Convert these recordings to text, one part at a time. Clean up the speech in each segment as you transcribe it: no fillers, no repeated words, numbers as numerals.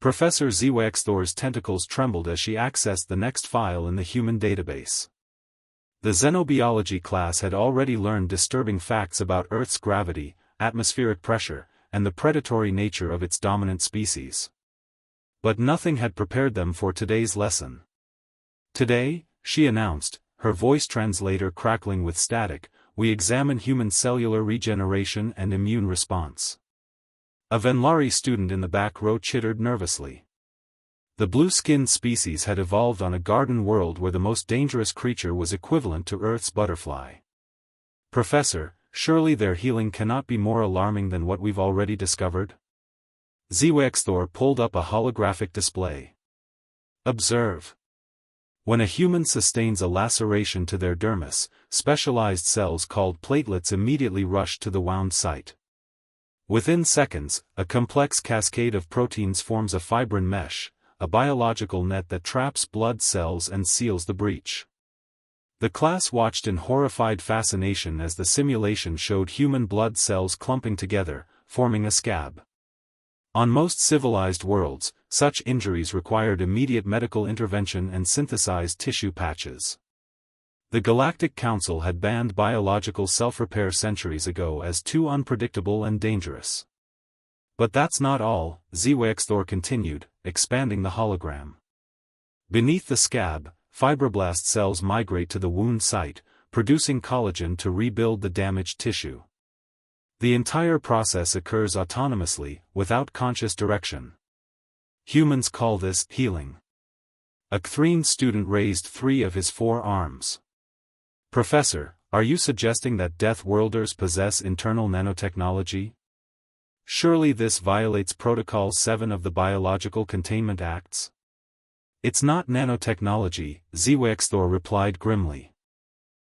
Professor HFY's tentacles trembled as she accessed the next file in the human database. The xenobiology class had already learned disturbing facts about Earth's gravity, atmospheric pressure, and the predatory nature of its dominant species. But nothing had prepared them for today's lesson. Today, she announced, her voice translator crackling with static, we examine human cellular regeneration and immune response. A Venlari student in the back row chittered nervously. The blue-skinned species had evolved on a garden world where the most dangerous creature was equivalent to Earth's butterfly. Professor, surely their healing cannot be more alarming than what we've already discovered? HFY pulled up a holographic display. Observe. When a human sustains a laceration to their dermis, specialized cells called platelets immediately rush to the wound site. Within seconds, a complex cascade of proteins forms a fibrin mesh, a biological net that traps blood cells and seals the breach. The class watched in horrified fascination as the simulation showed human blood cells clumping together, forming a scab. On most civilized worlds, such injuries required immediate medical intervention and synthesized tissue patches. The Galactic Council had banned biological self-repair centuries ago as too unpredictable and dangerous. But that's not all, HFY continued, expanding the hologram. Beneath the scab, fibroblast cells migrate to the wound site, producing collagen to rebuild the damaged tissue. The entire process occurs autonomously, without conscious direction. Humans call this healing. A Kthrean student raised 3 of his 4 arms. Professor, are you suggesting that Death Worlders possess internal nanotechnology? Surely this violates Protocol 7 of the Biological Containment Acts? It's not nanotechnology, HFY replied grimly.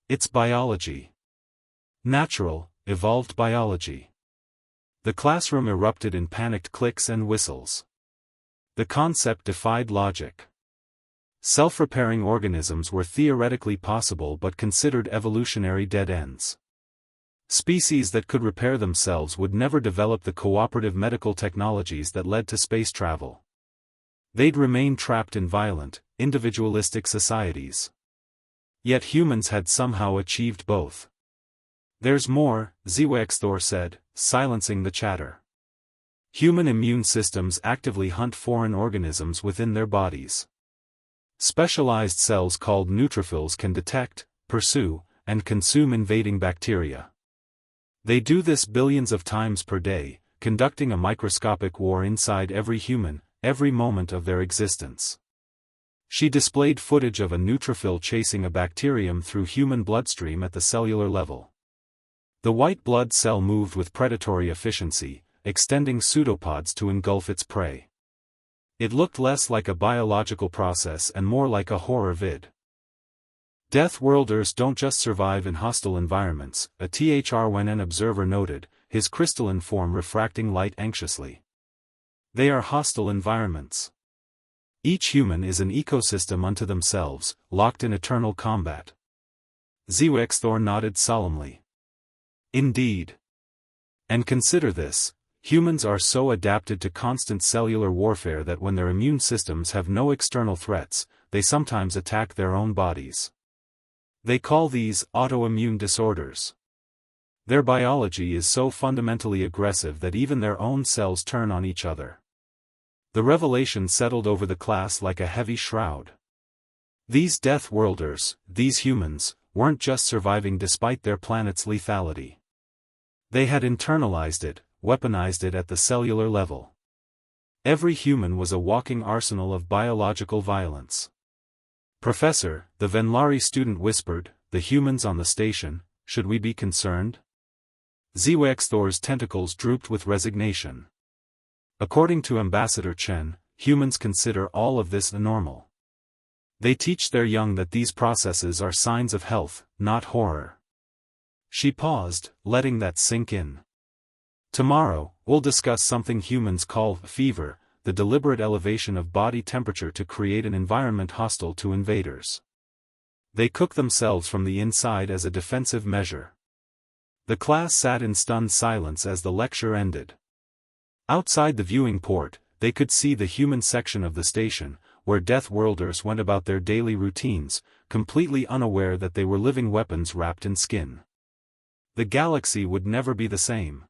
It's biology. Natural, evolved biology. The classroom erupted in panicked clicks and whistles. The concept defied logic. Self-repairing organisms were theoretically possible but considered evolutionary dead ends. Species that could repair themselves would never develop the cooperative medical technologies that led to space travel. They'd remain trapped in violent, individualistic societies. Yet humans had somehow achieved both. There's more, HFY said, silencing the chatter. Human immune systems actively hunt foreign organisms within their bodies. Specialized cells called neutrophils can detect, pursue, and consume invading bacteria. They do this billions of times per day, conducting a microscopic war inside every human, every moment of their existence. She displayed footage of a neutrophil chasing a bacterium through human bloodstream at the cellular level. The white blood cell moved with predatory efficiency, extending pseudopods to engulf its prey. It looked less like a biological process and more like a horror vid. Death Worlders don't just survive in hostile environments, a THRWN observer noted, his crystalline form refracting light anxiously. They are hostile environments. Each human is an ecosystem unto themselves, locked in eternal combat. HFY nodded solemnly. Indeed. And consider this. Humans are so adapted to constant cellular warfare that when their immune systems have no external threats, they sometimes attack their own bodies. They call these autoimmune disorders. Their biology is so fundamentally aggressive that even their own cells turn on each other. The revelation settled over the class like a heavy shroud. These Death Worlders, these humans, weren't just surviving despite their planet's lethality. They had internalized it, weaponized it at the cellular level. Every human was a walking arsenal of biological violence. Professor, the Venlari student whispered, the humans on the station, should we be concerned? HFY's tentacles drooped with resignation. According to Ambassador Chen, humans consider all of this normal. They teach their young that these processes are signs of health, not horror. She paused, letting that sink in. Tomorrow, we'll discuss something humans call fever, the deliberate elevation of body temperature to create an environment hostile to invaders. They cook themselves from the inside as a defensive measure. The class sat in stunned silence as the lecture ended. Outside the viewing port, they could see the human section of the station, where Death-Worlders went about their daily routines, completely unaware that they were living weapons wrapped in skin. The galaxy would never be the same.